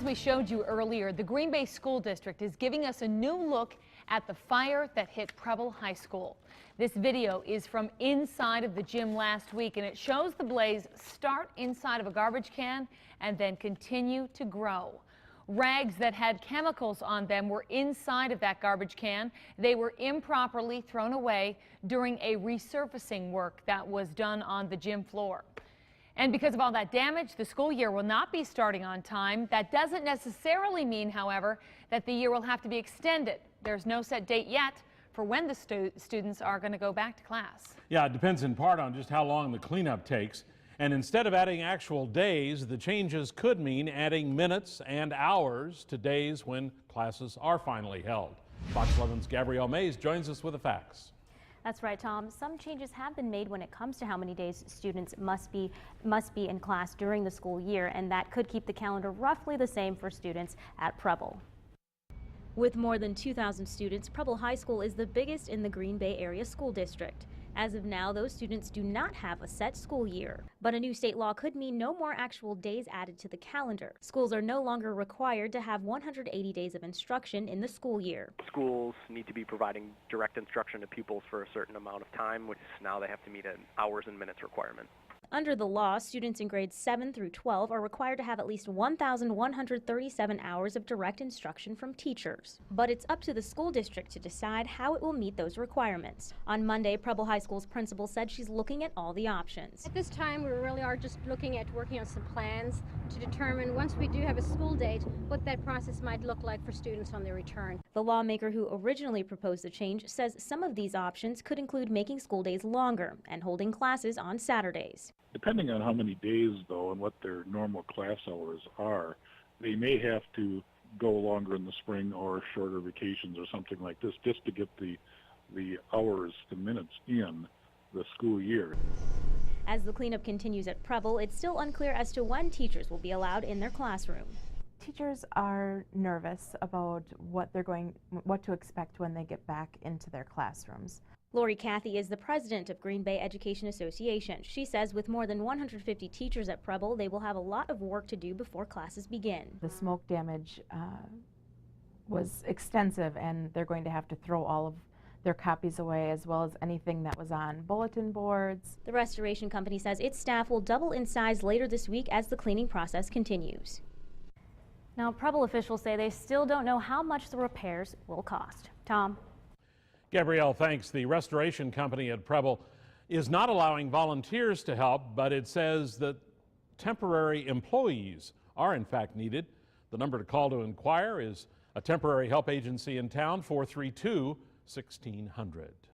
as we showed you earlier, the Green Bay School District is giving us a new look at the fire that hit Preble High School. This video is from inside of the gym last week, and it shows the blaze start inside of a garbage can and then continue to grow. Rags that had chemicals on them were inside of that garbage can. They were improperly thrown away during a resurfacing work that was done on the gym floor. And because of all that damage, the school year will not be starting on time. That doesn't necessarily mean, however, that the year will have to be extended. There's no set date yet for when the students are going to go back to class. Yeah, it depends in part on just how long the cleanup takes. And instead of adding actual days, the changes could mean adding minutes and hours to days when classes are finally held. Fox 11's Gabrielle Mays joins us with the facts. That's right, Tom. Some changes have been made when it comes to how many days students must be in class during the school year, and that could keep the calendar roughly the same for students at Preble. With more than 2,000 students, Preble High School is the biggest in the Green Bay Area School District. As of now, those students do not have a set school year, but a new state law could mean no more actual days added to the calendar. Schools are no longer required to have 180 days of instruction in the school year. Schools need to be providing direct instruction to pupils for a certain amount of time, which now they have to meet an hours and minutes requirement. Under the law, students in grades 7 through 12 are required to have at least 1,137 hours of direct instruction from teachers. But it's up to the school district to decide how it will meet those requirements. On Monday, Preble High School's principal said she's looking at all the options. At this time, we really are just looking at working on some plans to determine, once we do have a school date, what that process might look like for students on their return. The lawmaker who originally proposed the change says some of these options could include making school days longer and holding classes on Saturdays. Depending on how many days, though, and what their normal class hours are, they may have to go longer in the spring or shorter vacations or something like this just to get the hours and minutes in the school year. As the cleanup continues at Preble, it's still unclear as to when teachers will be allowed in their classroom. Teachers are nervous about what to expect when they get back into their classrooms. Lori Cathy is the president of Green Bay Education Association. She says with more than 150 teachers at Preble, they will have a lot of work to do before classes begin. The smoke damage was extensive, and they're going to have to throw all of their copies away, as well as anything that was on bulletin boards. The restoration company says its staff will double in size later this week as the cleaning process continues. Now, Preble officials say they still don't know how much the repairs will cost. Tom? Gabrielle, thanks. The restoration company at Preble is not allowing volunteers to help, but it says that temporary employees are in fact needed. The number to call to inquire is a temporary help agency in town, 432-1600.